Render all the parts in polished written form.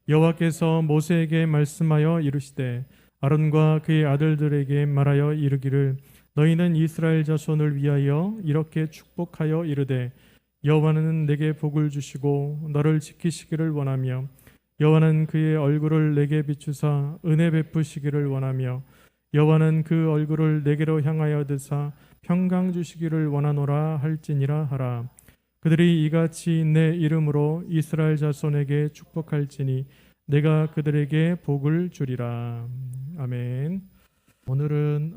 여호와께서 모세에게 말씀하여 이르시되 아론과 그의 아들들에게 말하여 이르기를 너희는 이스라엘 자손을 위하여 이렇게 축복하여 이르되 여호와는 내게 복을 주시고 너를 지키시기를 원하며 여호와는 그의 얼굴을 내게 비추사 은혜 베푸시기를 원하며 여호와는 그 얼굴을 내게로 향하여 드사 평강 주시기를 원하노라 할지니라 하라. 그들이 이같이 내 이름으로 이스라엘 자손에게 축복할지니 내가 그들에게 복을 주리라. 아멘. 오늘은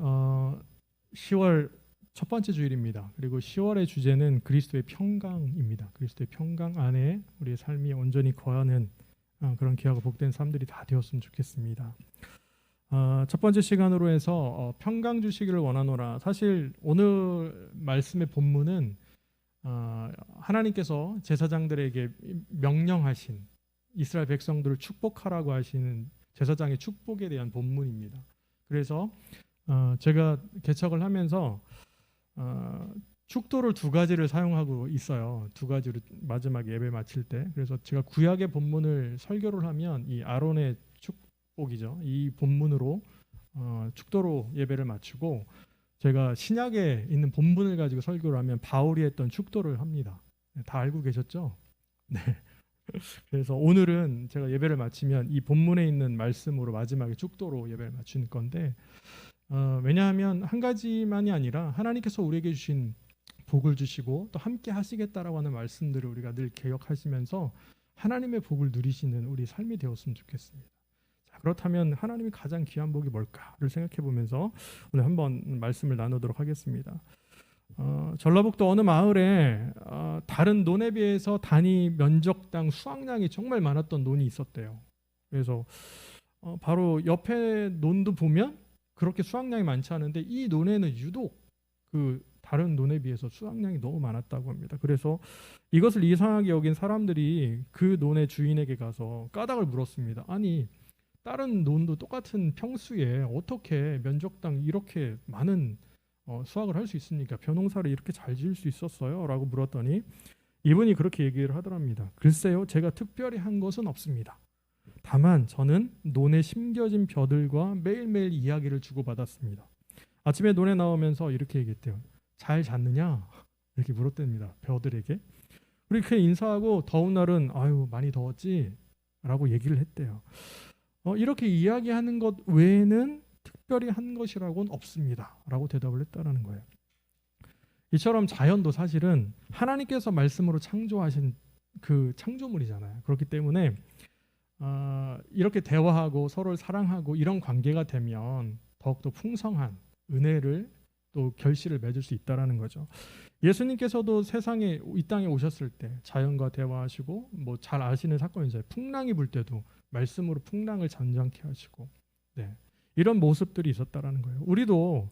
10월 첫 번째 주일입니다. 그리고 10월의 주제는 그리스도의 평강입니다. 그리스도의 평강 안에 우리의 삶이 온전히 거하는 그런 귀하고 복된 삶들이 다 되었으면 좋겠습니다. 첫 번째 시간으로 해서 평강 주시기를 원하노라. 사실 오늘 말씀의 본문은 하나님께서 제사장들에게 명령하신 이스라엘 백성들을 축복하라고 하시는 제사장의 축복에 대한 본문입니다. 그래서 제가 개척을 하면서 축도를 두 가지를 사용하고 있어요. 두 가지로 마지막 예배 마칠 때. 그래서 제가 구약의 본문을 설교를 하면 이 아론의 축복이죠. 이 본문으로 축도로 예배를 마치고 제가 신약에 있는 본문을 가지고 설교를 하면 바울이 했던 축도를 합니다. 다 알고 계셨죠? 네. 그래서 오늘은 제가 예배를 마치면 이 본문에 있는 말씀으로 마지막에 축도로 예배를 마치는 건데 왜냐하면 한 가지만이 아니라 하나님께서 우리에게 주신 복을 주시고 또 함께 하시겠다라고 하는 말씀들을 우리가 늘 기억하시면서 하나님의 복을 누리시는 우리 삶이 되었으면 좋겠습니다. 자, 그렇다면 하나님이 가장 귀한 복이 뭘까를 생각해 보면서 오늘 한번 말씀을 나누도록 하겠습니다. 전라북도 어느 마을에 다른 논에 비해서 단위 면적당 수확량이 정말 많았던 논이 있었대요. 그래서 바로 옆에 논도 보면 그렇게 수확량이 많지 않은데 이 논에는 유독 그 다른 논에 비해서 수확량이 너무 많았다고 합니다. 그래서 이것을 이상하게 여긴 사람들이 그 논의 주인에게 가서 까닭을 물었습니다. 아니 다른 논도 똑같은 평수에 어떻게 면적당 이렇게 많은 수확을 할 수 있습니까? 벼농사를 이렇게 잘 지을 수 있었어요? 라고 물었더니 이분이 그렇게 얘기를 하더랍니다. 글쎄요, 제가 특별히 한 것은 없습니다. 다만 저는 논에 심겨진 벼들과 매일매일 이야기를 주고받았습니다. 아침에 논에 나오면서 이렇게 얘기했대요. 잘 잤느냐? 이렇게 물었답니다. 벼들에게. 그렇게 인사하고 더운 날은 아유 많이 더웠지? 라고 얘기를 했대요. 이렇게 이야기하는 것 외에는 특별히 한 것이라고는 없습니다. 라고 대답을 했다라는 거예요. 이처럼 자연도 사실은 하나님께서 말씀으로 창조하신 그 창조물이잖아요. 그렇기 때문에 이렇게 대화하고 서로를 사랑하고 이런 관계가 되면 더욱더 풍성한 은혜를 또 결실을 맺을 수 있다라는 거죠. 예수님께서도 세상에 이 땅에 오셨을 때 자연과 대화하시고 뭐 잘 아시는 사건이죠. 풍랑이 불 때도 말씀으로 풍랑을 잠잠케 하시고 이런 모습들이 있었다라는 거예요. 우리도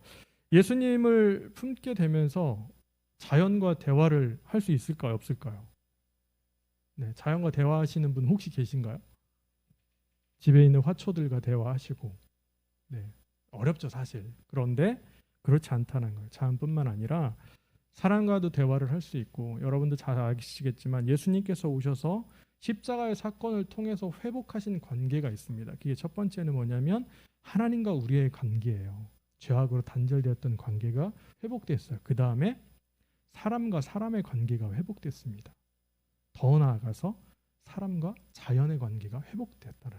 예수님을 품게 되면서 자연과 대화를 할 수 있을까요? 없을까요? 자연과 대화하시는 분 혹시 계신가요? 집에 있는 화초들과 대화하시고 어렵죠 사실. 그런데 그렇지 않다는 거예요. 자연뿐만 아니라 사람과도 대화를 할 수 있고 여러분도 잘 아시겠지만 예수님께서 오셔서 십자가의 사건을 통해서 회복하신 관계가 있습니다. 그게 첫 번째는 뭐냐면 하나님과 우리의 관계예요. 죄악으로 단절되었던 관계가 회복됐어요. 그 다음에 사람과 사람의 관계가 회복됐습니다. 더 나아가서 사람과 자연의 관계가 회복됐다는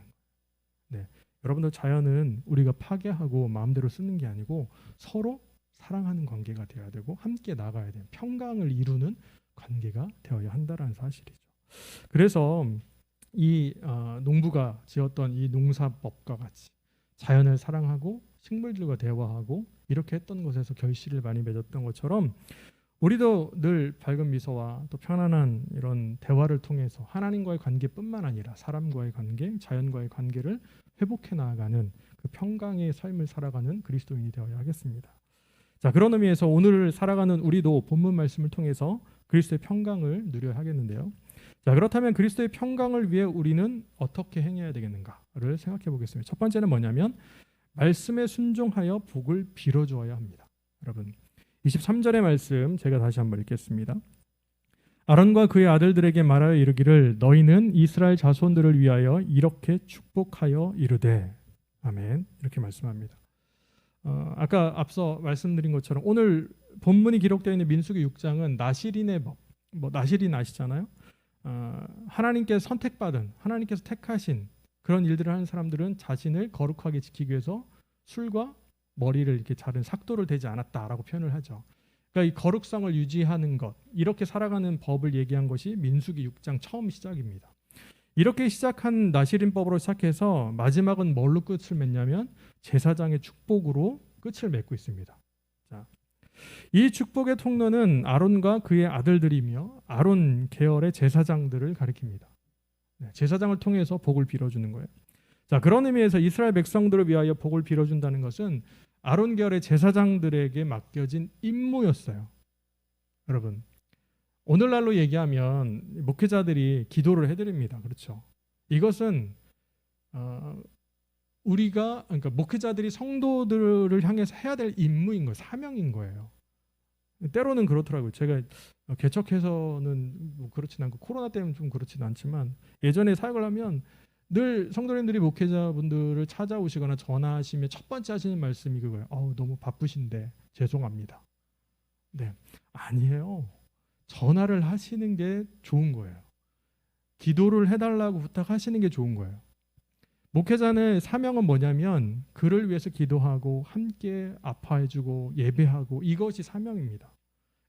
거예요. 여러분들 자연은 우리가 파괴하고 마음대로 쓰는 게 아니고 서로 사랑하는 관계가 되어야 되고 함께 나가야 돼요. 평강을 이루는 관계가 되어야 한다는 사실이죠. 그래서 이 농부가 지었던 이 농사법과 같이 자연을 사랑하고 식물들과 대화하고 이렇게 했던 것에서 결실을 많이 맺었던 것처럼 우리도 늘 밝은 미소와 또 편안한 이런 대화를 통해서 하나님과의 관계뿐만 아니라 사람과의 관계, 자연과의 관계를 회복해 나아가는 그 평강의 삶을 살아가는 그리스도인이 되어야 하겠습니다. 자, 그런 의미에서 오늘 살아가는 우리도 본문 말씀을 통해서 그리스도의 평강을 누려야 하겠는데요. 자, 그렇다면 그리스도의 평강을 위해 우리는 어떻게 행해야 되겠는가를 생각해 보겠습니다. 첫 번째는 뭐냐면 말씀에 순종하여 복을 빌어주어야 합니다. 여러분 23절의 말씀 제가 다시 한번 읽겠습니다. 아론과 그의 아들들에게 말하여 이르기를 너희는 이스라엘 자손들을 위하여 이렇게 축복하여 이르되 아멘. 이렇게 말씀합니다. 아까 앞서 말씀드린 것처럼 오늘 본문이 기록되어 있는 민수기 6장은 나실인의 법, 나실인 아시잖아요. 하나님께서 선택받은, 하나님께서 택하신 그런 일들을 하는 사람들은 자신을 거룩하게 지키기 위해서 술과 머리를 이렇게 자른 삭도를 대지 않았다라고 표현을 하죠. 그러니까 이 거룩성을 유지하는 것, 이렇게 살아가는 법을 얘기한 것이 민수기 6장 처음 시작입니다. 이렇게 시작한 나실인법으로 시작해서 마지막은 뭘로 끝을 맺냐면 제사장의 축복으로 끝을 맺고 있습니다. 자, 이 축복의 통로는 아론과 그의 아들들이며 아론 계열의 제사장들을 가리킵니다. 제사장을 통해서 복을 빌어주는 거예요. 자, 그런 의미에서 이스라엘 백성들을 위하여 복을 빌어준다는 것은 아론 계열의 제사장들에게 맡겨진 임무였어요. 여러분, 오늘날로 얘기하면 목회자들이 기도를 해드립니다. 그렇죠? 이것은 우리가 그러니까 목회자들이 성도들을 향해서 해야 될 임무인 거예요. 사명인 거예요. 때로는 그렇더라고요. 제가 개척해서는 뭐 그렇진 않고 코로나 때문에 좀 그렇진 않지만 예전에 사역을 하면 늘 성도님들이 목회자분들을 찾아오시거나 전화하시면 첫 번째 하시는 말씀이 그거예요. 너무 바쁘신데 죄송합니다. 네, 아니에요. 전화를 하시는 게 좋은 거예요. 기도를 해달라고 부탁하시는 게 좋은 거예요. 목회자의 사명은 뭐냐면 그를 위해서 기도하고 함께 아파해주고 예배하고 이것이 사명입니다.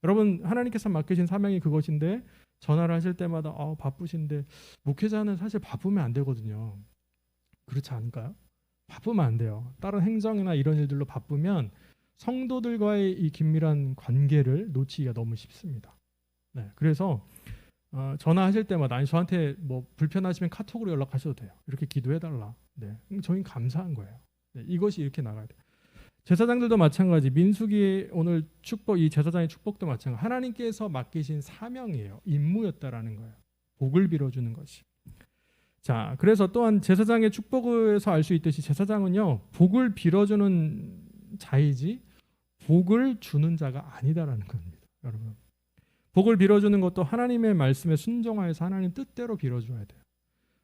여러분, 하나님께서 맡기신 사명이 그것인데 전화를 하실 때마다 바쁘신데 목회자는 사실 바쁘면 안 되거든요. 그렇지 않을까요? 바쁘면 안 돼요. 다른 행정이나 이런 일들로 바쁘면 성도들과의 이 긴밀한 관계를 놓치기가 너무 쉽습니다. 네, 그래서 전화하실 때마다 아니 저한테 뭐 불편하시면 카톡으로 연락하셔도 돼요. 이렇게 기도해달라. 네, 저희는 감사한 거예요. 네, 이것이 이렇게 나가야 돼요. 제사장들도 마찬가지. 민수기 오늘 축복, 이 제사장의 축복도 마찬가지. 하나님께서 맡기신 사명이에요. 임무였다라는 거예요. 복을 빌어주는 것이. 자, 그래서 또한 제사장의 축복에서 알 수 있듯이 제사장은요 복을 빌어주는 자이지 복을 주는 자가 아니다라는 겁니다. 여러분, 복을 빌어주는 것도 하나님의 말씀에 순종하여서 하나님 뜻대로 빌어줘야 돼요.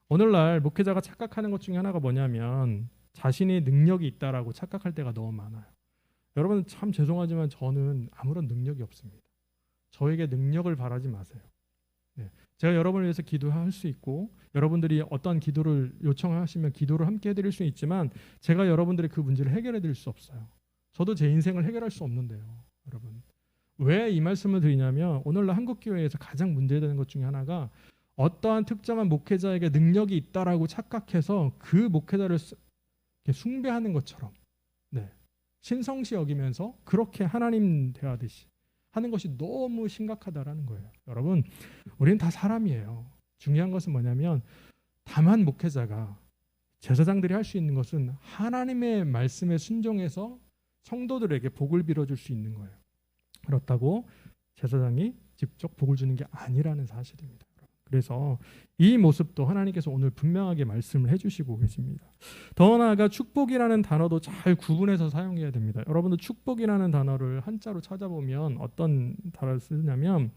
오늘날 목회자가 착각하는 것 중에 하나가 뭐냐면 자신의 능력이 있다라고 착각할 때가 너무 많아요. 여러분, 참 죄송하지만 저는 아무런 능력이 없습니다. 저에게 능력을 바라지 마세요. 네, 제가 여러분을 위해서 기도할 수 있고 여러분들이 어떤 기도를 요청하시면 기도를 함께 해드릴 수 있지만 제가 여러분들의 그 문제를 해결해드릴 수 없어요. 저도 제 인생을 해결할 수 없는데요. 여러분, 왜 이 말씀을 드리냐면 오늘날 한국교회에서 가장 문제되는 것 중에 하나가 어떠한 특정한 목회자에게 능력이 있다라고 착각해서 그 목회자를 숭배하는 것처럼 신성시 여기면서 그렇게 하나님 대하듯이 하는 것이 너무 심각하다라는 거예요. 여러분, 우리는 다 사람이에요. 중요한 것은 뭐냐면 다만 목회자가 제사장들이 할 수 있는 것은 하나님의 말씀에 순종해서 성도들에게 복을 빌어줄 수 있는 거예요. 그렇다고 제사장이 직접 복을 주는 게 아니라는 사실입니다. 그래서 이 모습도 하나님께서 오늘 분명하게 말씀을 해주시고 계십니다. 더 나아가 축복이라는 단어도 잘 구분해서 사용해야 됩니다. 여러분들 축복이라는 단어를 한자로 찾아보면 어떤 단어를 쓰냐면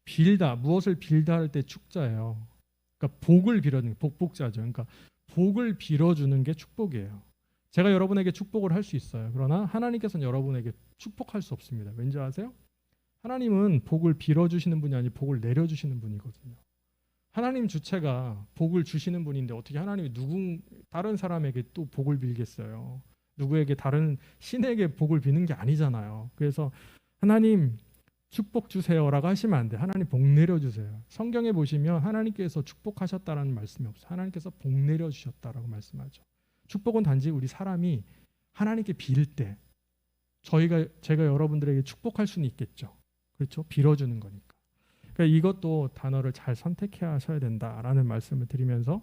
빌다, 무엇을 빌다 할 때 축자예요. 그러니까 복을 빌어주는 게 복자죠. 그러니까 복을 빌어주는 게 축복이에요. 제가 여러분에게 축복을 할 수 있어요. 그러나 하나님께서는 여러분에게 축복할 수 없습니다. 왠지 아세요? 하나님은 복을 빌어주시는 분이 아니고 복을 내려주시는 분이거든요. 하나님 주체가 복을 주시는 분인데 어떻게 하나님이 다른 사람에게 또 복을 빌겠어요? 누구에게 다른 신에게 복을 비는 게 아니잖아요. 그래서 하나님 축복 주세요라고 하시면 안 돼. 하나님 복 내려주세요. 성경에 보시면 하나님께서 축복하셨다라는 말씀이 없어요. 하나님께서 복 내려주셨다라고 말씀하죠. 축복은 단지 우리 사람이 하나님께 빌 때 제가 여러분들에게 축복할 수는 있겠죠. 그렇죠? 빌어주는 거니까. 그러니까 이것도 단어를 잘 선택해야 하셔야 된다라는 말씀을 드리면서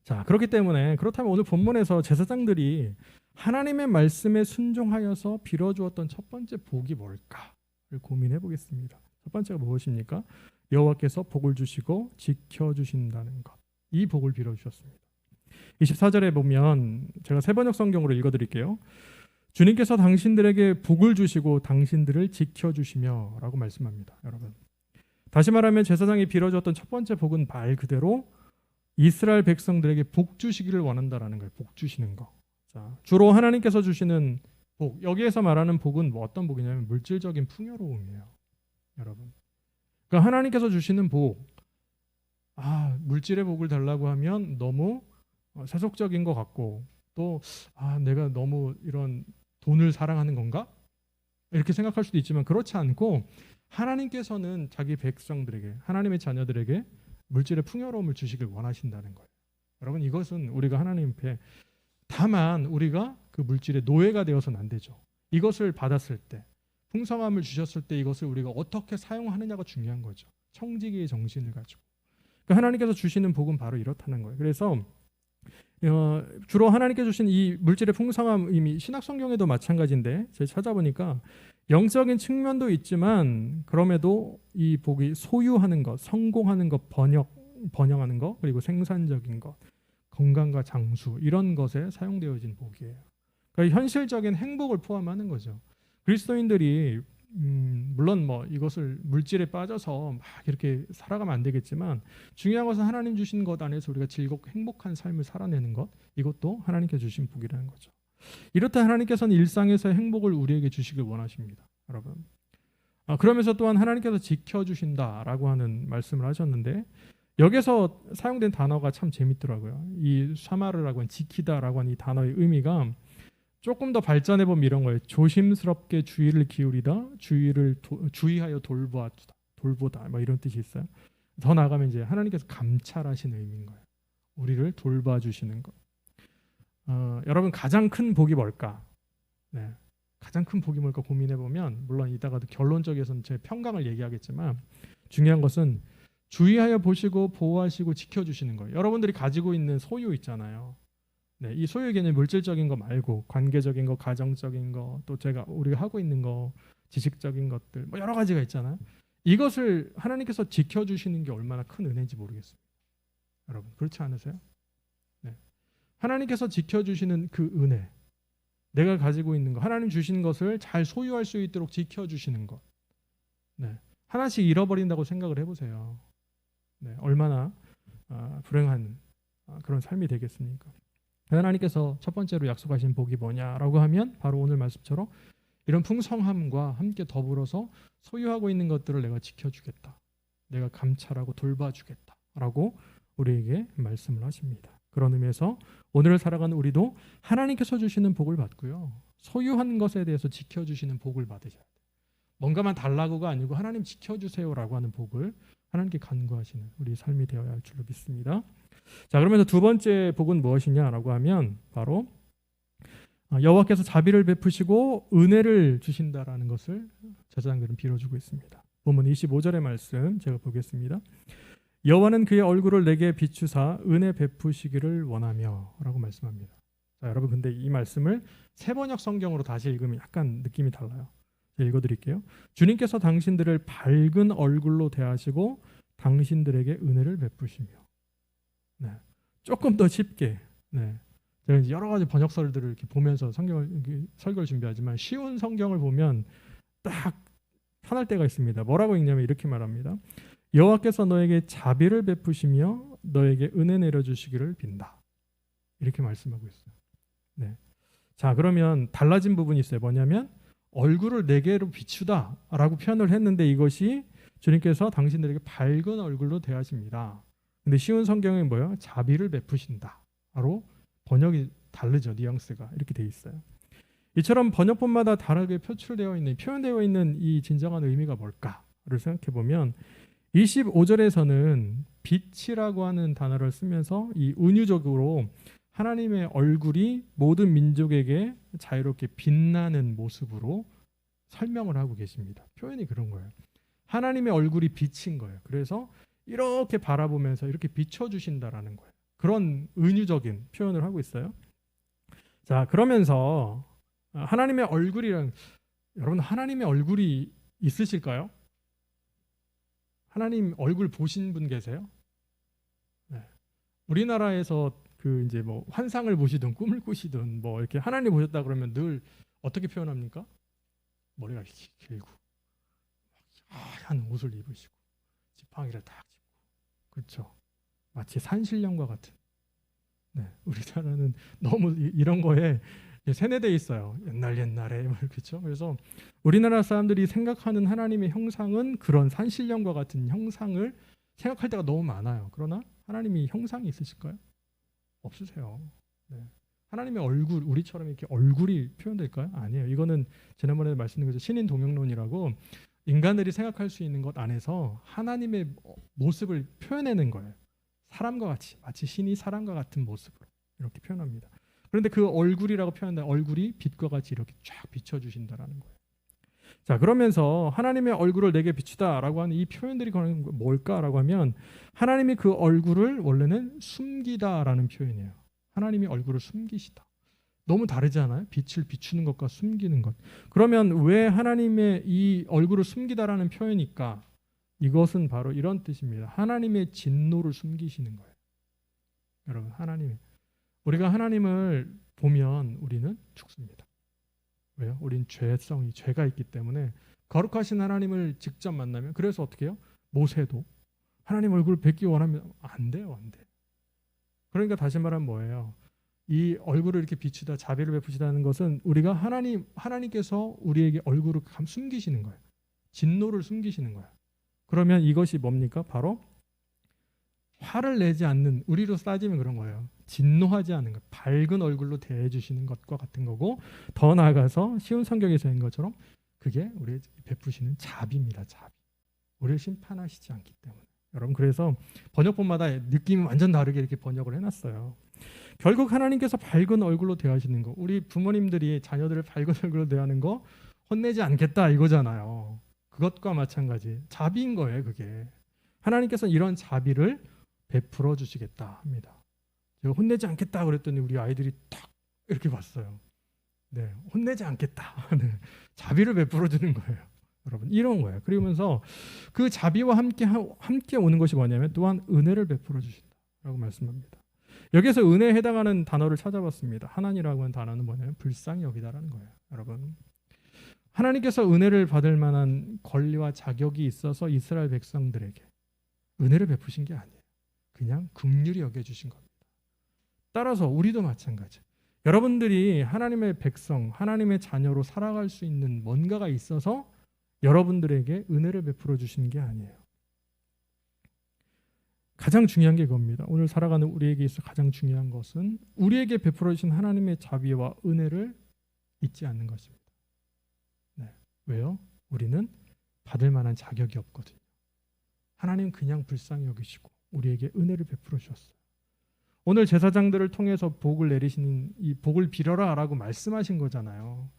자, 그렇기 때문에 그렇다면 오늘 본문에서 제사장들이 하나님의 말씀에 순종하여서 빌어주었던 첫 번째 복이 뭘까를 고민해 보겠습니다. 첫 번째가 무엇입니까? 여호와께서 복을 주시고 지켜주신다는 것. 이 복을 빌어주셨습니다. 24절에 보면 제가 세번역 성경으로 읽어드릴게요. 주님께서 당신들에게 복을 주시고 당신들을 지켜주시며 라고 말씀합니다. 여러분, 다시 말하면 제사장이 빌어줬던 첫 번째 복은 말 그대로 이스라엘 백성들에게 복 주시기를 원한다라는 거예요. 복 주시는 거. 자, 주로 하나님께서 주시는 복. 여기에서 말하는 복은 뭐 어떤 복이냐면 물질적인 풍요로움이에요. 여러분. 그러니까 하나님께서 주시는 복. 물질의 복을 달라고 하면 너무 세속적인 것 같고 또 내가 너무 이런 돈을 사랑하는 건가? 이렇게 생각할 수도 있지만 그렇지 않고 하나님께서는 자기 백성들에게 하나님의 자녀들에게 물질의 풍요로움을 주시길 원하신다는 거예요. 여러분 이것은 우리가 하나님 앞에 다만 우리가 그 물질의 노예가 되어서는 안 되죠. 이것을 받았을 때 풍성함을 주셨을 때 이것을 우리가 어떻게 사용하느냐가 중요한 거죠. 청지기의 정신을 가지고. 그러니까 하나님께서 주시는 복은 바로 이렇다는 거예요. 그래서 주로 하나님께 주신 이 물질의 풍성함 이미 신약 성경에도 마찬가지인데 제가 찾아보니까 영적인 측면도 있지만 그럼에도 이 복이 소유하는 것, 성공하는 것, 번영하는 것, 그리고 생산적인 것, 건강과 장수 이런 것에 사용되어진 복이에요. 그러니까 현실적인 행복을 포함하는 거죠. 그리스도인들이 물론 뭐 이것을 물질에 빠져서 막 이렇게 살아가면 안 되겠지만 중요한 것은 하나님 주신 것 안에서 우리가 즐겁고 행복한 삶을 살아내는 것, 이것도 하나님께 주신 복이라는 거죠. 이렇다 하나님께서는 일상에서의 행복을 우리에게 주시길 원하십니다. 여러분. 그러면서 또한 하나님께서 지켜주신다라고 하는 말씀을 하셨는데 여기서 사용된 단어가 참 재밌더라고요. 이 사마르라고 하는 지키다라고 하는 이 단어의 의미가 조금 더 발전해 보면 이런 거예요. 조심스럽게 주의를 기울이다, 주의하여 돌보다, 뭐 이런 뜻이 있어요. 더 나아가면 이제 하나님께서 감찰하시는 의미인 거예요. 우리를 돌봐주시는 것. 여러분 가장 큰 복이 뭘까? 네, 가장 큰 복이 뭘까 고민해 보면 물론 이따가도 결론적에서는 제 평강을 얘기하겠지만 중요한 것은 주의하여 보시고 보호하시고 지켜주시는 거예요. 여러분들이 가지고 있는 소유 있잖아요. 네, 이 소유 개념 물질적인 거 말고 관계적인 거, 가정적인 거, 또 우리가 하고 있는 거, 지식적인 것들 뭐 여러 가지가 있잖아요. 이것을 하나님께서 지켜주시는 게 얼마나 큰 은혜인지 모르겠습니다. 여러분 그렇지 않으세요? 네. 하나님께서 지켜주시는 그 은혜, 내가 가지고 있는 거, 하나님 주신 것을 잘 소유할 수 있도록 지켜주시는 것. 네. 하나씩 잃어버린다고 생각을 해보세요. 네. 얼마나 불행한 그런 삶이 되겠습니까? 하나님께서 첫 번째로 약속하신 복이 뭐냐라고 하면 바로 오늘 말씀처럼 이런 풍성함과 함께 더불어서 소유하고 있는 것들을 내가 지켜주겠다. 내가 감찰하고 돌봐주겠다라고 우리에게 말씀을 하십니다. 그런 의미에서 오늘을 살아가는 우리도 하나님께서 주시는 복을 받고요. 소유한 것에 대해서 지켜주시는 복을 받으셔야 돼요. 뭔가만 달라고가 아니고 하나님 지켜주세요라고 하는 복을 하나님께 간구하시는 우리 삶이 되어야 할 줄로 믿습니다. 자, 그러면서 두 번째 복은 무엇이냐라고 하면 바로 여호와께서 자비를 베푸시고 은혜를 주신다라는 것을 제사장들은 빌어주고 있습니다. 본문 25절의 말씀 제가 보겠습니다. 여호와는 그의 얼굴을 내게 비추사 은혜 베푸시기를 원하며라고 말씀합니다. 자, 여러분 근데 이 말씀을 세번역 성경으로 다시 읽으면 약간 느낌이 달라요. 제가 읽어드릴게요. 주님께서 당신들을 밝은 얼굴로 대하시고 당신들에게 은혜를 베푸시며. 네, 조금 더 쉽게. 네, 제가 이제 여러 가지 번역설들을 이렇게 보면서 설교를 준비하지만 쉬운 성경을 보면 딱 편할 때가 있습니다. 뭐라고 읽냐면 이렇게 말합니다. 여호와께서 너에게 자비를 베푸시며 너에게 은혜 내려주시기를 빈다. 이렇게 말씀하고 있어요. 네. 자, 그러면 달라진 부분이 있어요. 뭐냐면 얼굴을 내게로 비추다라고 표현을 했는데 이것이 주님께서 당신들에게 밝은 얼굴로 대하십니다. 근데 쉬운 성경은 뭐예요? 자비를 베푸신다. 바로 번역이 다르죠. 뉘앙스가 이렇게 돼 있어요. 이처럼 번역본마다 다르게 표현되어 있는 이 진정한 의미가 뭘까를 생각해 보면 25절에서는 빛이라고 하는 단어를 쓰면서 이 은유적으로 하나님의 얼굴이 모든 민족에게 자유롭게 빛나는 모습으로 설명을 하고 계십니다. 표현이 그런 거예요. 하나님의 얼굴이 빛인 거예요. 그래서 이렇게 바라보면서 이렇게 비춰주신다라는 거예요. 그런 은유적인 표현을 하고 있어요. 자, 그러면서 하나님의 얼굴이란, 여러분 하나님의 얼굴이 있으실까요? 하나님 얼굴 보신 분 계세요? 네. 우리나라에서 그 이제 뭐 환상을 보시든 꿈을 꾸시든 뭐 이렇게 하나님 보셨다 그러면 늘 어떻게 표현합니까? 머리가 길고 하얀 옷을 입으시고 지팡이를 딱 짚고, 그렇죠. 마치 산신령과 같은. 네, 우리나라는 너무 이런 거에 세뇌돼 있어요. 옛날에 그렇죠. 그래서 우리나라 사람들이 생각하는 하나님의 형상은 그런 산신령과 같은 형상을 생각할 때가 너무 많아요. 그러나 하나님이 형상이 있으실까요? 없으세요. 네. 하나님의 얼굴, 우리처럼 이렇게 얼굴이 표현될까요? 아니에요. 이거는 지난번에 말씀드린 거죠. 신인 동영론이라고 인간들이 생각할 수 있는 것 안에서 하나님의 모습을 표현해낸 거예요. 사람과 같이, 마치 신이 사람과 같은 모습으로 이렇게 표현합니다. 그런데 그 얼굴이라고 표현한다. 얼굴이 빛과 같이 이렇게 쫙 비춰주신다라는 거예요. 자, 그러면서 하나님의 얼굴을 내게 비추다라고 하는 이 표현들이 뭘까라고 하면 하나님이 그 얼굴을 원래는 숨기다라는 표현이에요. 하나님이 얼굴을 숨기시다. 너무 다르지 않아요? 빛을 비추는 것과 숨기는 것. 그러면 왜 하나님의 이 얼굴을 숨기다라는 표현일까? 이것은 바로 이런 뜻입니다. 하나님의 진노를 숨기시는 거예요. 여러분, 우리가 하나님을 보면 우리는 죽습니다. 왜요? 우린 죄가 있기 때문에 거룩하신 하나님을 직접 만나면, 그래서 어떻게 해요? 모세도 하나님 얼굴을 뵙기 원하면 안 돼요. 그러니까 다시 말하면 뭐예요? 이 얼굴을 이렇게 비추다, 자비를 베푸시다는 것은 우리가 하나님께서 우리에게 얼굴을 숨기시는 거예요. 진노를 숨기시는 거예요. 그러면 이것이 뭡니까? 바로 화를 내지 않는, 우리로 따지면 그런 거예요. 진노하지 않는 것, 밝은 얼굴로 대해주시는 것과 같은 거고, 더 나아가서 쉬운 성경에서인 것처럼 그게 우리 베푸시는 자비입니다. 자비. 우리를 심판하시지 않기 때문에. 여러분, 그래서 번역본마다 느낌이 완전 다르게 이렇게 번역을 해놨어요. 결국 하나님께서 밝은 얼굴로 대하시는 거, 우리 부모님들이 자녀들을 밝은 얼굴로 대하는 거 혼내지 않겠다 이거잖아요. 그것과 마찬가지 자비인 거예요. 그게 하나님께서 이런 자비를 베풀어 주시겠다 합니다. 제가 혼내지 않겠다 그랬더니 우리 아이들이 딱 이렇게 봤어요. 네, 혼내지 않겠다. 네, 자비를 베풀어 주는 거예요. 여러분, 이런 거예요. 그러면서 그 자비와 함께 오는 것이 뭐냐면 또한 은혜를 베풀어 주신다라고 말씀합니다. 여기서 은혜에 해당하는 단어를 찾아봤습니다. 하나니라고 하는 단어는 뭐냐면 불쌍히 여기다라는 거예요. 여러분, 하나님께서 은혜를 받을 만한 권리와 자격이 있어서 이스라엘 백성들에게 은혜를 베푸신 게 아니에요. 그냥 긍휼히 여겨주신 겁니다. 따라서 우리도 마찬가지. 여러분들이 하나님의 백성, 하나님의 자녀로 살아갈 수 있는 뭔가가 있어서 여러분들에게 은혜를 베풀어 주시는 게 아니에요. 가장 중요한 게 그겁니다. 오늘 살아가는 우리에게 있어 가장 중요한 것은 우리에게 베풀어 주신 하나님의 자비와 은혜를 잊지 않는 것입니다. 네. 왜요? 우리는 받을 만한 자격이 없거든요. 하나님 그냥 불쌍히 여기시고 우리에게 은혜를 베풀어 주셨어요. 오늘 제사장들을 통해서 복을 내리시는 이 복을 빌어라라고 말씀하신 거잖아요.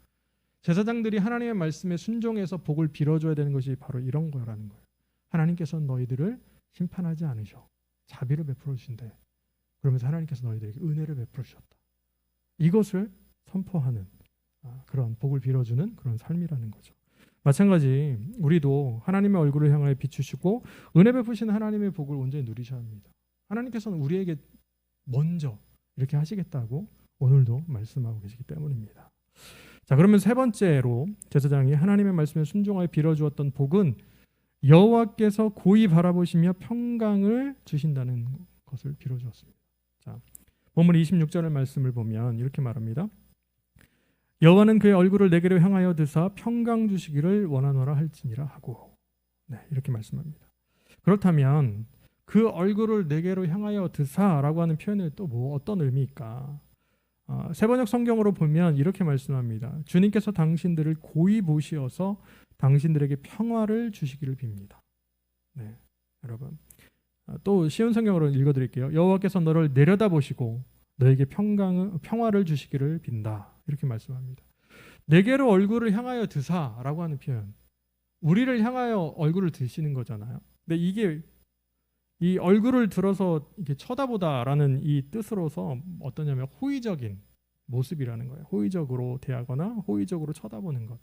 제사장들이 하나님의 말씀에 순종해서 복을 빌어줘야 되는 것이 바로 이런 거라는 거예요. 하나님께서는 너희들을 심판하지 않으셔. 자비를 베풀어 주신대. 그러면서 하나님께서 너희들에게 은혜를 베풀어 주셨다. 이것을 선포하는 그런 복을 빌어주는 그런 삶이라는 거죠. 마찬가지 우리도 하나님의 얼굴을 향하여 비추시고 은혜 베푸시는 하나님의 복을 온전히 누리셔야 합니다. 하나님께서는 우리에게 먼저 이렇게 하시겠다고 오늘도 말씀하고 계시기 때문입니다. 자, 그러면 세 번째로 제사장이 하나님의 말씀에 순종하여 빌어주었던 복은 여호와께서 고이 바라보시며 평강을 주신다는 것을 빌어주었습니다. 자, 본문 26절의 말씀을 보면 이렇게 말합니다. 여호와는 그의 얼굴을 내게로 향하여 드사 평강 주시기를 원하노라 할지니라 하고, 네, 이렇게 말씀합니다. 그렇다면 그 얼굴을 내게로 향하여 드사라고 하는 표현은 또 어떤 의미일까? 세번역 성경으로 보면 이렇게 말씀합니다. 주님께서 당신들을 고이 보시어서 당신들에게 평화를 주시기를 빕니다. 네, 여러분. 또 쉬운 성경으로 읽어드릴게요. 여호와께서 너를 내려다보시고 너에게 평화를 주시기를 빈다. 이렇게 말씀합니다. 내게로 얼굴을 향하여 드사라고 하는 표현. 우리를 향하여 얼굴을 드시는 거잖아요. 근데 이게 이 얼굴을 들어서 이렇게 쳐다보다라는 이 뜻으로서 어떠냐면 호의적인 모습이라는 거예요. 호의적으로 대하거나 호의적으로 쳐다보는 것.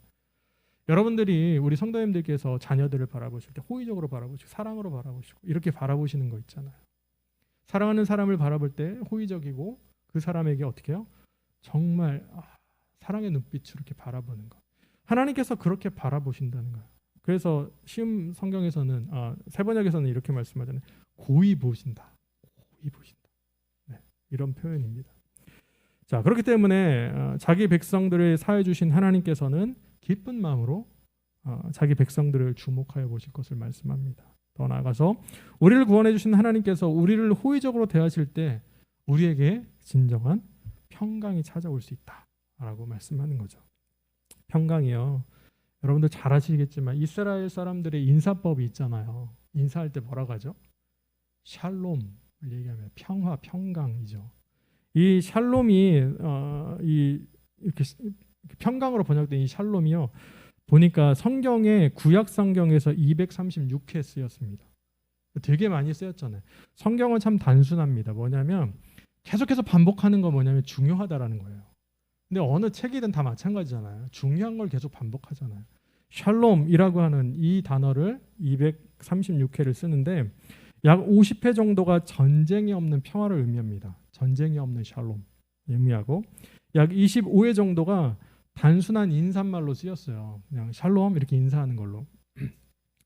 여러분들이 우리 성도님들께서 자녀들을 바라보실 때 호의적으로 바라보시고 사랑으로 바라보시고 이렇게 바라보시는 거 있잖아요. 사랑하는 사람을 바라볼 때 호의적이고 그 사람에게 어떻게 해요? 정말 사랑의 눈빛으로 이렇게 바라보는 것. 하나님께서 그렇게 바라보신다는 거예요. 그래서 시음 성경에서는 세번역에서는 이렇게 말씀하잖아요. 고이 보신다. 고이 보신다. 네, 이런 표현입니다. 자, 그렇기 때문에 자기 백성들을 사해 주신 하나님께서는 기쁜 마음으로 자기 백성들을 주목하여 보실 것을 말씀합니다. 더 나아가서 우리를 구원해 주신 하나님께서 우리를 호의적으로 대하실 때 우리에게 진정한 평강이 찾아올 수 있다라고 말씀하는 거죠. 평강이요. 여러분들 잘 아시겠지만 이스라엘 사람들의 인사법이 있잖아요. 인사할 때 뭐라고 하죠? 샬롬을 얘기하면 평화, 평강이죠. 이 샬롬이 이렇게 평강으로 번역된 이 샬롬이요. 보니까 성경에 구약 성경에서 236회 쓰였습니다. 되게 많이 쓰였잖아요. 성경은 참 단순합니다. 뭐냐면 계속해서 반복하는 거 뭐냐면 중요하다라는 거예요. 근데 어느 책이든 다 마찬가지잖아요. 중요한 걸 계속 반복하잖아요. 샬롬이라고 하는 이 단어를 236회를 쓰는데 약 50회 정도가 전쟁이 없는 평화를 의미합니다. 전쟁이 없는 샬롬 의미하고 약 25회 정도가 단순한 인사말로 쓰였어요. 그냥 샬롬 이렇게 인사하는 걸로.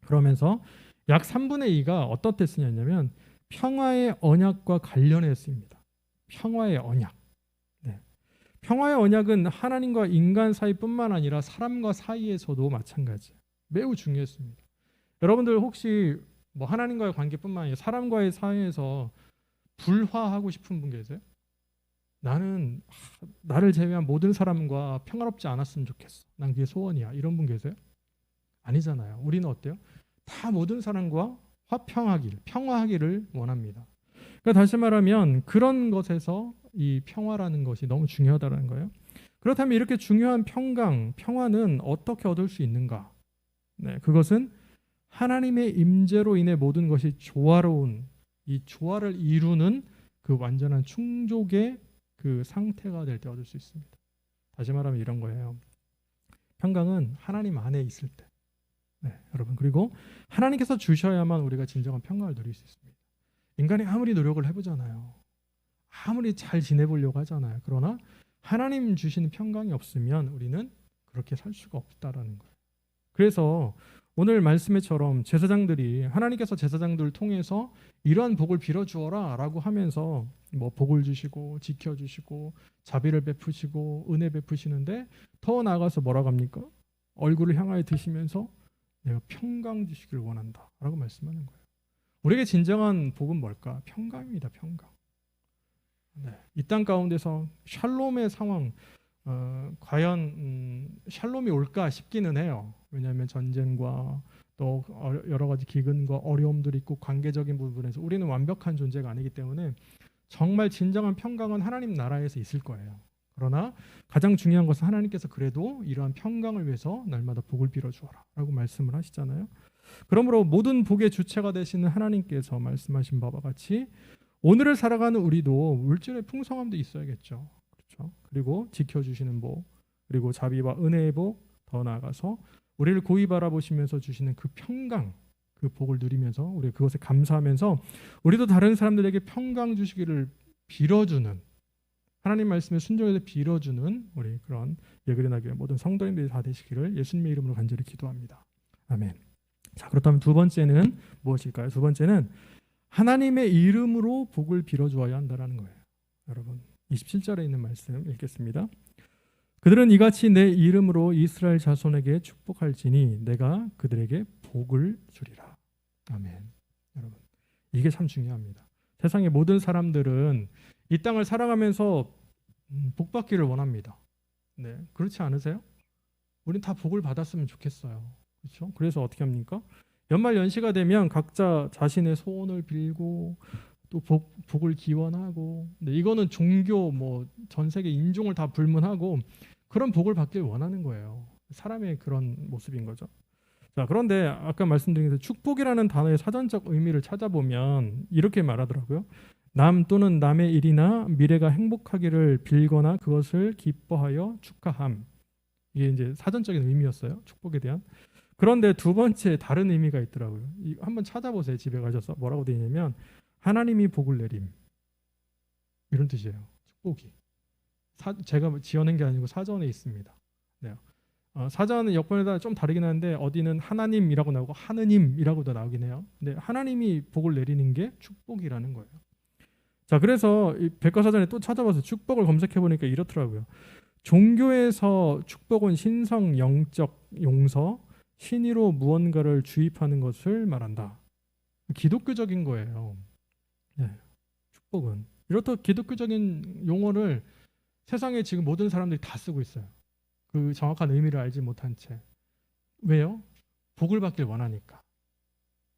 그러면서 약 3분의 2가 어떻게 쓰냐면 평화의 언약과 관련해 쓰입니다. 평화의 언약. 네. 평화의 언약은 하나님과 인간 사이뿐만 아니라 사람과 사이에서도 마찬가지예요. 매우 중요했습니다. 여러분들 혹시 뭐 하나님과의 관계뿐만 아니라 사람과의 사이에서 불화하고 싶은 분 계세요? 나는 나를 제외한 모든 사람과 평화롭지 않았으면 좋겠어. 난 그게 소원이야. 이런 분 계세요? 아니잖아요. 우리는 어때요? 다 모든 사람과 화평하기를, 평화하기를 원합니다. 그러니까 다시 말하면 그런 것에서 이 평화라는 것이 너무 중요하다는 거예요. 그렇다면 이렇게 중요한 평강, 평화는 어떻게 얻을 수 있는가? 네, 그것은 하나님의 임재로 인해 모든 것이 조화로운 이 조화를 이루는 그 완전한 충족의 그 상태가 될 때 얻을 수 있습니다. 다시 말하면 이런 거예요. 평강은 하나님 안에 있을 때. 네, 여러분. 그리고 하나님께서 주셔야만 우리가 진정한 평강을 누릴 수 있습니다. 인간이 아무리 노력을 해보잖아요. 아무리 잘 지내보려고 하잖아요. 그러나 하나님 주시는 평강이 없으면 우리는 그렇게 살 수가 없다라는 거예요. 그래서 오늘 말씀에처럼 제사장들이 하나님께서 제사장들을 통해서 이러한 복을 빌어주어라 라고 하면서 뭐 복을 주시고 지켜주시고 자비를 베푸시고 은혜 베푸시는데 더 나아가서 뭐라고 합니까? 얼굴을 향하여 드시면서 내가 평강 주시길 원한다 라고 말씀하는 거예요. 우리에게 진정한 복은 뭘까? 평강입니다. 평강. 네. 이 땅 가운데서 샬롬의 상황 과연 샬롬이 올까 싶기는 해요. 왜냐하면 전쟁과 또 여러 가지 기근과 어려움들이 있고 관계적인 부분에서 우리는 완벽한 존재가 아니기 때문에 정말 진정한 평강은 하나님 나라에서 있을 거예요. 그러나 가장 중요한 것은 하나님께서 그래도 이러한 평강을 위해서 날마다 복을 빌어주어라 라고 말씀을 하시잖아요. 그러므로 모든 복의 주체가 되시는 하나님께서 말씀하신 바와 같이 오늘을 살아가는 우리도 물질의 풍성함도 있어야겠죠. 그렇죠? 그리고 지켜주시는 복, 그리고 자비와 은혜의 복, 더 나아가서 우리를 고이 바라보시면서 주시는 그 평강, 그 복을 누리면서 우리 그것에 감사하면서 우리도 다른 사람들에게 평강 주시기를 빌어주는 하나님 말씀에 순종해서 빌어주는 우리 그런 예그레나교회 모든 성도님들이 다 되시기를 예수님의 이름으로 간절히 기도합니다. 아멘. 자, 그렇다면 두 번째는 무엇일까요? 두 번째는 하나님의 이름으로 복을 빌어주어야 한다는 거예요. 여러분 27절에 있는 말씀 읽겠습니다. 그들은 이같이 내 이름으로 이스라엘 자손에게 축복할지니 내가 그들에게 복을 주리라. 아멘. 여러분 이게 참 중요합니다. 세상의 모든 사람들은 이 땅을 살아가면서 복받기를 원합니다. 네, 그렇지 않으세요? 우린 다 복을 받았으면 좋겠어요. 그렇죠? 그래서 어떻게 합니까? 연말 연시가 되면 각자 자신의 소원을 빌고 또 복을 기원하고, 근데 이거는 종교 뭐 전 세계 인종을 다 불문하고 그런 복을 받길 원하는 거예요. 사람의 그런 모습인 거죠. 자, 그런데 아까 말씀드린 대로 축복이라는 단어의 사전적 의미를 찾아보면 이렇게 말하더라고요. 남 또는 남의 일이나 미래가 행복하기를 빌거나 그것을 기뻐하여 축하함. 이게 이제 사전적인 의미였어요. 축복에 대한. 그런데 두 번째 다른 의미가 있더라고요. 한번 찾아보세요. 집에 가셔서 뭐라고 되어 있냐면 하나님이 복을 내림. 이런 뜻이에요. 축복이. 제가 지어낸 게 아니고 사전에 있습니다. 네. 사전 역번에다 좀 다르긴 한데 어디는 하나님이라고 나오고 하느님이라고도 나오긴 해요. 근데 하나님이 복을 내리는 게 축복이라는 거예요. 자, 그래서 이 백과사전에 또 찾아봐서 축복을 검색해 보니까 이렇더라고요. 종교에서 축복은 신성, 영적 용서, 신의로 무언가를 주입하는 것을 말한다. 기독교적인 거예요. 네, 축복은 이렇다 기독교적인 용어를 세상에 지금 모든 사람들이 다 쓰고 있어요. 그 정확한 의미를 알지 못한 채. 왜요? 복을 받길 원하니까.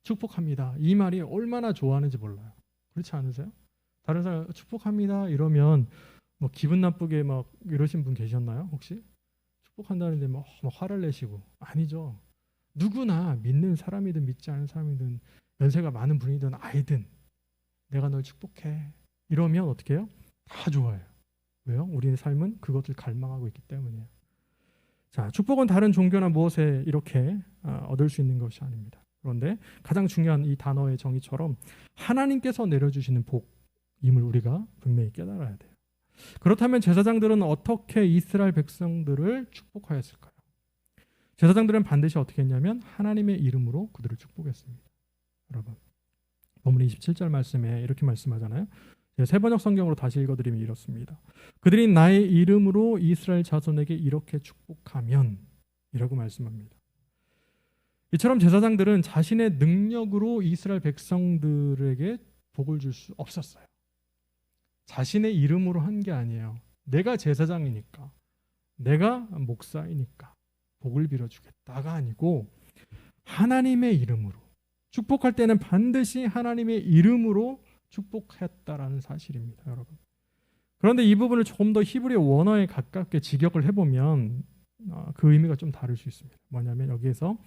축복합니다. 이 말이 얼마나 좋아하는지 몰라요. 그렇지 않으세요? 다른 사람 축복합니다 이러면 뭐 기분 나쁘게 막 이러신 분 계셨나요? 혹시? 축복한다는데 막 화를 내시고. 아니죠. 누구나 믿는 사람이든 믿지 않은 사람이든 연세가 많은 분이든 아이든 내가 널 축복해 이러면 어떻게 해요? 다 좋아해요. 왜요? 우리의 삶은 그것을 갈망하고 있기 때문이에요. 자, 축복은 다른 종교나 무엇에 이렇게 얻을 수 있는 것이 아닙니다. 그런데 가장 중요한 이 단어의 정의처럼 하나님께서 내려주시는 복임을 우리가 분명히 깨달아야 돼요. 그렇다면 제사장들은 어떻게 이스라엘 백성들을 축복하였을까요? 제사장들은 반드시 어떻게 했냐면 하나님의 이름으로 그들을 축복했습니다. 여러분, 본문 27절 말씀에 이렇게 말씀하잖아요. 세 번역 성경으로 다시 읽어드리면 이렇습니다. 그들이 나의 이름으로 이스라엘 자손에게 이렇게 축복하면 이라고 말씀합니다. 이처럼 제사장들은 자신의 능력으로 이스라엘 백성들에게 복을 줄 수 없었어요. 자신의 이름으로 한 게 아니에요. 내가 제사장이니까, 내가 목사이니까 복을 빌어주겠다가 아니고 하나님의 이름으로 축복할 때는 반드시 하나님의 이름으로 축복했다라는 사실입니다, 여러분. 그런데 이 부분을 조금 더 히브리어 원어에 가깝게 직역을 해보면 그 의미가 좀 다를 수 있습니다. 뭐냐면 여기에서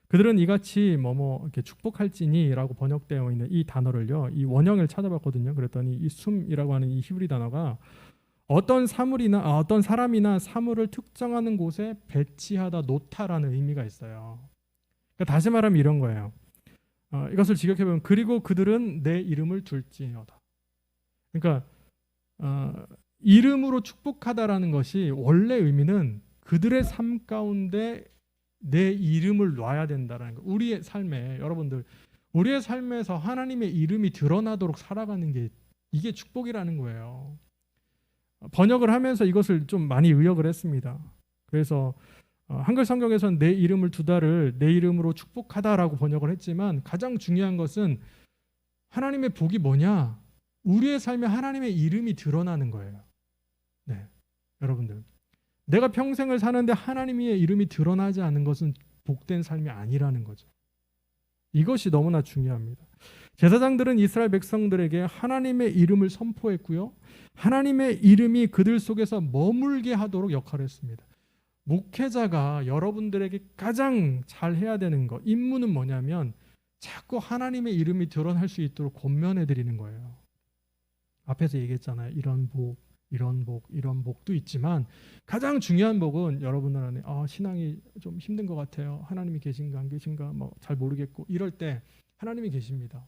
그들은 이같이 뭐뭐 이렇게 축복할지니라고 번역되어 있는 이 단어를요, 이 원형을 찾아봤거든요. 그랬더니 이 숨이라고 하는 이 히브리 단어가 어떤 사람이나 사물을 특정하는 곳에 배치하다 놓다라는 의미가 있어요. 그러니까 다시 말하면 이런 거예요. 이것을 직역해보면 그리고 그들은 내 이름을 둘지어다. 그러니까 이름으로 축복하다라는 것이 원래 의미는 그들의 삶 가운데 내 이름을 놔야 된다라는 거. 우리의 삶에 여러분들 우리의 삶에서 하나님의 이름이 드러나도록 살아가는 게 이게 축복이라는 거예요. 번역을 하면서 이것을 좀 많이 의역을 했습니다. 그래서 한글 성경에서는 내 이름을 두다를 내 이름으로 축복하다라고 번역을 했지만 가장 중요한 것은 하나님의 복이 뭐냐? 우리의 삶에 하나님의 이름이 드러나는 거예요. 네, 여러분들. 내가 평생을 사는데 하나님의 이름이 드러나지 않는 것은 복된 삶이 아니라는 거죠. 이것이 너무나 중요합니다. 제사장들은 이스라엘 백성들에게 하나님의 이름을 선포했고요. 하나님의 이름이 그들 속에서 머물게 하도록 역할을 했습니다. 목회자가 여러분들에게 가장 잘 해야 되는 것, 임무는 뭐냐면 자꾸 하나님의 이름이 드러날 수 있도록 권면해 드리는 거예요. 앞에서 얘기했잖아요. 이런 복도 있지만 가장 중요한 복은 여러분들 안에 신앙이 좀 힘든 것 같아요. 하나님이 계신가 안 계신가 잘 모르겠고 이럴 때 하나님이 계십니다.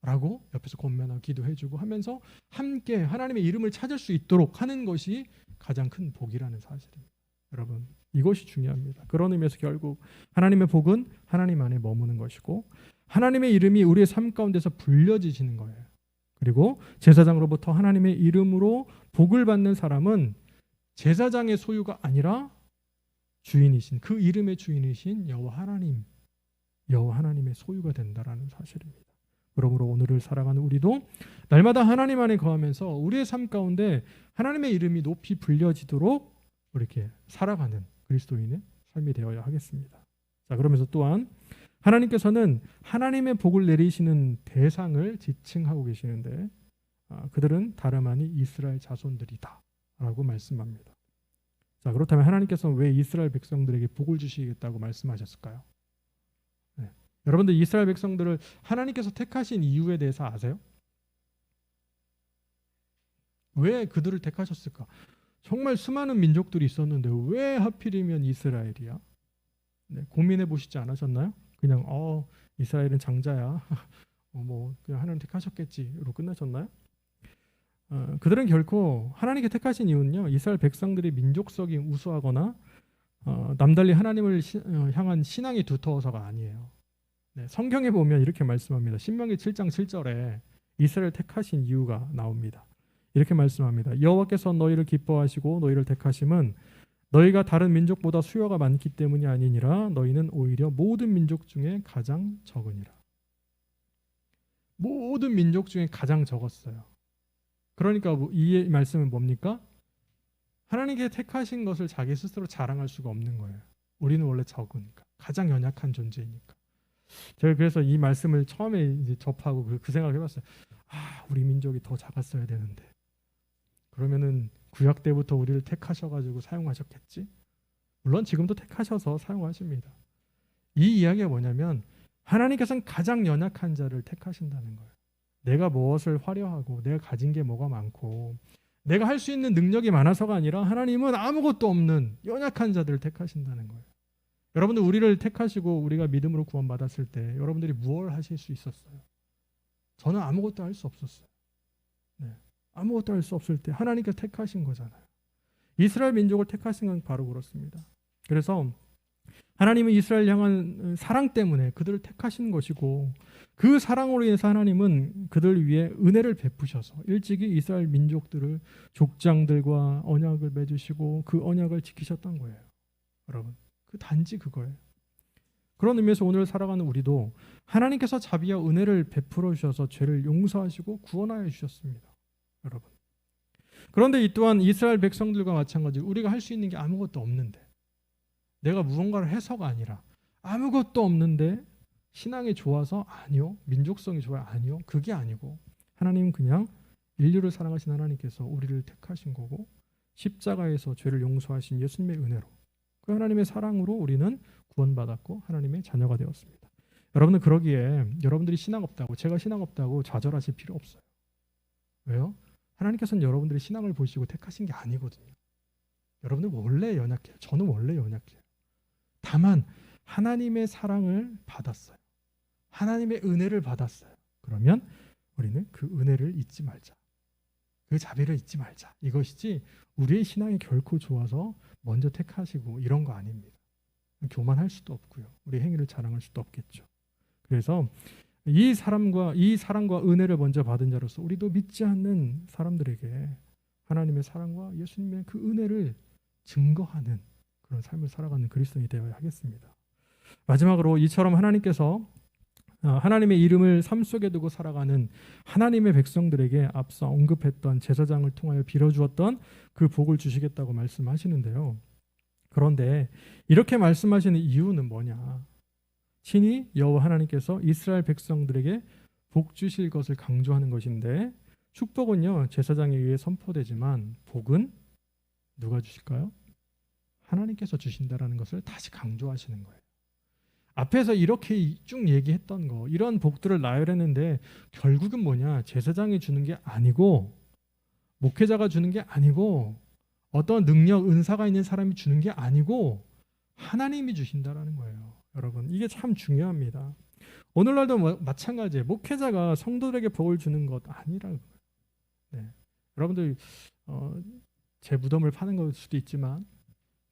라고 옆에서 권면하고 기도해주고 하면서 함께 하나님의 이름을 찾을 수 있도록 하는 것이 가장 큰 복이라는 사실입니다. 여러분, 이것이 중요합니다. 그런 의미에서 결국 하나님의 복은 하나님 안에 머무는 것이고 하나님의 이름이 우리의 삶 가운데서 불려지시는 거예요. 그리고 제사장으로부터 하나님의 이름으로 복을 받는 사람은 제사장의 소유가 아니라 주인이신 그 이름의 주인이신 여호와 하나님의 소유가 된다라는 사실입니다. 그러므로 오늘을 살아가는 우리도 날마다 하나님 안에 거하면서 우리의 삶 가운데 하나님의 이름이 높이 불려지도록 이렇게 살아가는 그리스도인의 삶이 되어야 하겠습니다. 자, 그러면서 또한 하나님께서는 하나님의 복을 내리시는 대상을 지칭하고 계시는데 그들은 다름 아닌 이스라엘 자손들이다 라고 말씀합니다. 자, 그렇다면 하나님께서는 왜 이스라엘 백성들에게 복을 주시겠다고 말씀하셨을까요? 네. 여러분들 이스라엘 백성들을 하나님께서 택하신 이유에 대해서 아세요? 왜 그들을 택하셨을까? 정말 수많은 민족들이 있었는데 왜 하필이면 이스라엘이야? 네, 고민해 보시지 않으셨나요? 그냥 이스라엘은 장자야. 그냥 하나님 택하셨겠지로 끝나셨나요? 그들은 결코 하나님께 택하신 이유는요. 이스라엘 백성들이 민족성이 우수하거나 남달리 하나님을 향한 신앙이 두터워서가 아니에요. 네, 성경에 보면 이렇게 말씀합니다. 신명기 7장 7절에 이스라엘 택하신 이유가 나옵니다. 이렇게 말씀합니다. 여호와께서 너희를 기뻐하시고 너희를 택하심은 너희가 다른 민족보다 수요가 많기 때문이 아니니라. 너희는 오히려 모든 민족 중에 가장 적으니라. 모든 민족 중에 가장 적었어요. 그러니까 이 말씀은 뭡니까? 하나님께 택하신 것을 자기 스스로 자랑할 수가 없는 거예요. 우리는 원래 적으니까, 가장 연약한 존재이니까. 제가 그래서 이 말씀을 처음에 이제 접하고 그 생각을 해봤어요. 우리 민족이 더 작았어야 되는데. 그러면은 구약 때부터 우리를 택하셔가지고 사용하셨겠지? 물론 지금도 택하셔서 사용하십니다. 이 이야기가 뭐냐면 하나님께서는 가장 연약한 자를 택하신다는 거예요. 내가 무엇을 화려하고 내가 가진 게 뭐가 많고 내가 할 수 있는 능력이 많아서가 아니라 하나님은 아무것도 없는 연약한 자들을 택하신다는 거예요. 여러분들 우리를 택하시고 우리가 믿음으로 구원받았을 때 여러분들이 무엇을 하실 수 있었어요? 저는 아무것도 할 수 없었어요. 네. 아무것도 할 수 없을 때 하나님께서 택하신 거잖아요. 이스라엘 민족을 택하신 건 바로 그렇습니다. 그래서 하나님은 이스라엘 향한 사랑 때문에 그들을 택하신 것이고 그 사랑으로 인해서 하나님은 그들 위해 은혜를 베푸셔서 일찍이 이스라엘 민족들을 족장들과 언약을 맺으시고 그 언약을 지키셨던 거예요. 여러분, 그 단지 그거예요. 그런 의미에서 오늘 살아가는 우리도 하나님께서 자비와 은혜를 베풀어 주셔서 죄를 용서하시고 구원하여 주셨습니다. 여러분. 그런데 이 또한 이스라엘 백성들과 마찬가지로 우리가 할 수 있는 게 아무것도 없는데 내가 무언가를 해서가 아니라 아무것도 없는데 신앙이 좋아서 아니요. 민족성이 좋아요. 아니요. 그게 아니고 하나님은 그냥 인류를 사랑하신 하나님께서 우리를 택하신 거고 십자가에서 죄를 용서하신 예수님의 은혜로 그 하나님의 사랑으로 우리는 구원받았고 하나님의 자녀가 되었습니다. 여러분은 그러기에 여러분들이 신앙 없다고 제가 신앙 없다고 좌절하실 필요 없어요. 왜요? 하나님께서는 여러분들의 신앙을 보시고 택하신 게 아니거든요. 여러분들 원래 연약해요. 저는 원래 연약해요. 다만 하나님의 사랑을 받았어요. 하나님의 은혜를 받았어요. 그러면 우리는 그 은혜를 잊지 말자. 그 자비를 잊지 말자. 이것이지 우리의 신앙이 결코 좋아서 먼저 택하시고 이런 거 아닙니다. 교만할 수도 없고요. 우리 행위를 자랑할 수도 없겠죠. 그래서 이 사랑과 은혜를 먼저 받은 자로서 우리도 믿지 않는 사람들에게 하나님의 사랑과 예수님의 그 은혜를 증거하는 그런 삶을 살아가는 그리스도인이 되어야 하겠습니다. 마지막으로 이처럼 하나님께서 하나님의 이름을 삶 속에 두고 살아가는 하나님의 백성들에게 앞서 언급했던 제사장을 통하여 빌어주었던 그 복을 주시겠다고 말씀하시는데요. 그런데 이렇게 말씀하시는 이유는 뭐냐? 친히 여호와 하나님께서 이스라엘 백성들에게 복 주실 것을 강조하는 것인데 축복은요 제사장에 의해 선포되지만 복은 누가 주실까요? 하나님께서 주신다라는 것을 다시 강조하시는 거예요. 앞에서 이렇게 쭉 얘기했던 거 이런 복들을 나열했는데 결국은 뭐냐? 제사장이 주는 게 아니고 목회자가 주는 게 아니고 어떤 능력, 은사가 있는 사람이 주는 게 아니고 하나님이 주신다라는 거예요. 여러분 이게 참 중요합니다. 오늘날도 마찬가지예요. 목회자가 성도들에게 복을 주는 것 아니라고요. 네. 여러분들 제 무덤을 파는 걸 수도 있지만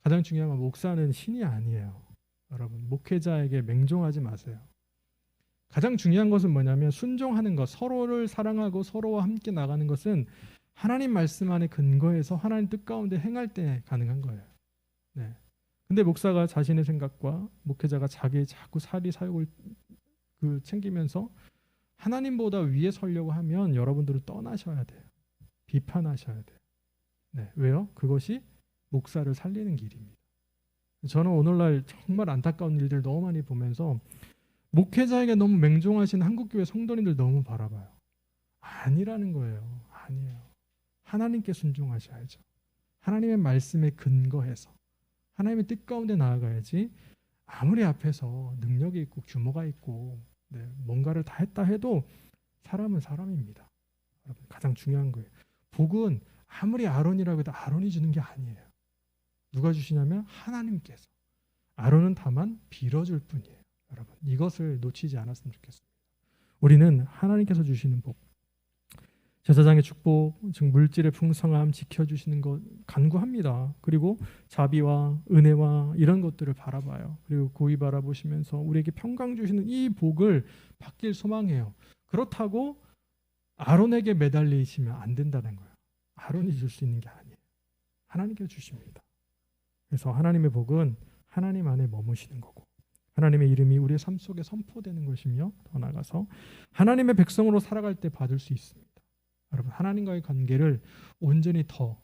가장 중요한 건 목사는 신이 아니에요. 여러분 목회자에게 맹종하지 마세요. 가장 중요한 것은 뭐냐면 순종하는 것, 서로를 사랑하고 서로와 함께 나가는 것은 하나님 말씀 안에 근거해서 하나님 뜻 가운데 행할 때 가능한 거예요. 네. 근데 목사가 자신의 생각과 목회자가 자기의 자꾸 사리 사욕을 챙기면서 하나님보다 위에 서려고 하면 여러분들은 떠나셔야 돼요. 비판하셔야 돼요. 네. 왜요? 그것이 목사를 살리는 길입니다. 저는 오늘날 정말 안타까운 일들 너무 많이 보면서 목회자에게 너무 맹종하신 한국교회 성도님들 너무 바라봐요. 아니라는 거예요. 아니에요. 하나님께 순종하셔야죠. 하나님의 말씀에 근거해서 하나님의 뜻 가운데 나아가야지 아무리 앞에서 능력이 있고 규모가 있고 뭔가를 다 했다 해도 사람은 사람입니다. 여러분 가장 중요한 거예요. 복은 아무리 아론이라고 해도 아론이 주는 게 아니에요. 누가 주시냐면 하나님께서. 아론은 다만 빌어줄 뿐이에요. 여러분 이것을 놓치지 않았으면 좋겠습니다. 우리는 하나님께서 주시는 복 제사장의 축복, 즉 물질의 풍성함 지켜주시는 것 간구합니다. 그리고 자비와 은혜와 이런 것들을 바라봐요. 그리고 고이 바라보시면서 우리에게 평강 주시는 이 복을 받길 소망해요. 그렇다고 아론에게 매달리시면 안 된다는 거예요. 아론이 줄 수 있는 게 아니에요. 하나님께서 주십니다. 그래서 하나님의 복은 하나님 안에 머무시는 거고, 하나님의 이름이 우리의 삶 속에 선포되는 것이며, 더 나아가서 하나님의 백성으로 살아갈 때 받을 수 있습니다. 여러분, 하나님과의 관계를 온전히 더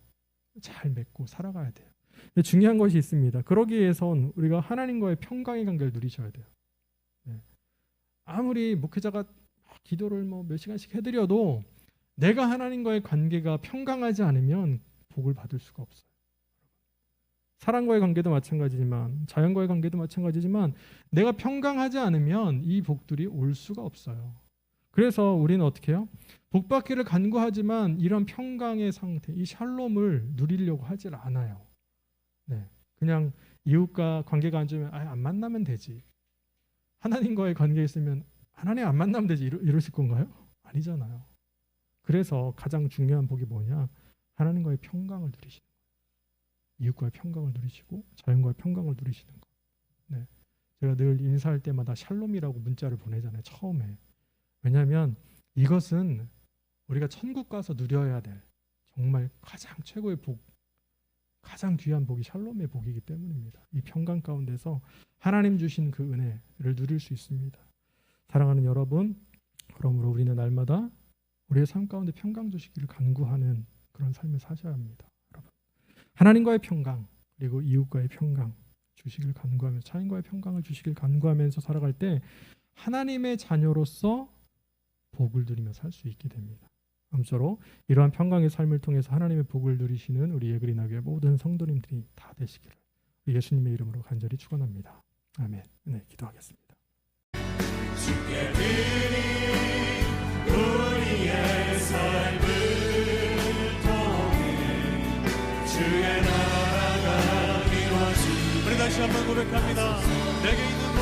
잘 맺고 살아가야 돼요. 근데 중요한 것이 있습니다. 그러기 위해선 우리가 하나님과의 평강의 관계를 누리셔야 돼요. 네. 아무리 목회자가 기도를 몇 시간씩 해드려도 내가 하나님과의 관계가 평강하지 않으면 복을 받을 수가 없어요. 사람과의 관계도 마찬가지지만, 자연과의 관계도 마찬가지지만, 내가 평강하지 않으면 이 복들이 올 수가 없어요. 그래서 우리는 어떻게 해요? 복받기를 간구하지만 이런 평강의 상태, 이 샬롬을 누리려고 하질 않아요. 네, 그냥 이웃과 관계가 안 좋으면 안 만나면 되지. 하나님과의 관계에 있으면 하나님 안 만나면 되지, 이러실 건가요? 아니잖아요. 그래서 가장 중요한 복이 뭐냐? 하나님과의 평강을 누리시는 거예요. 이웃과의 평강을 누리시고 자연과의 평강을 누리시는 것. 네, 제가 늘 인사할 때마다 샬롬이라고 문자를 보내잖아요, 처음에. 왜냐하면 이것은 우리가 천국 가서 누려야 될 정말 가장 최고의 복, 가장 귀한 복이 샬롬의 복이기 때문입니다. 이 평강 가운데서 하나님 주신 그 은혜를 누릴 수 있습니다. 사랑하는 여러분, 그러므로 우리는 날마다 우리의 삶 가운데 평강 주시기를 간구하는 그런 삶을 사셔야 합니다. 여러분, 하나님과의 평강, 그리고 이웃과의 평강 주시기를 간구하면서, 자연과의 평강을 주시기를 간구하면서 살아갈 때 하나님의 자녀로서 복을 누리며 살 수 있게 됩니다. 아무쪼록 이러한 평강의 삶을 통해서 하나님의 복을 누리시는 우리 예그리나교회 모든 성도님들이 다 되시기를 예수님의 이름으로 간절히 축원합니다. 아멘. 네, 기도하겠습니다. 주께 드린 우리의 삶을 통해 주의 나라가 이루어지게. 우리 다시 한번 고백합니다. 내게 있는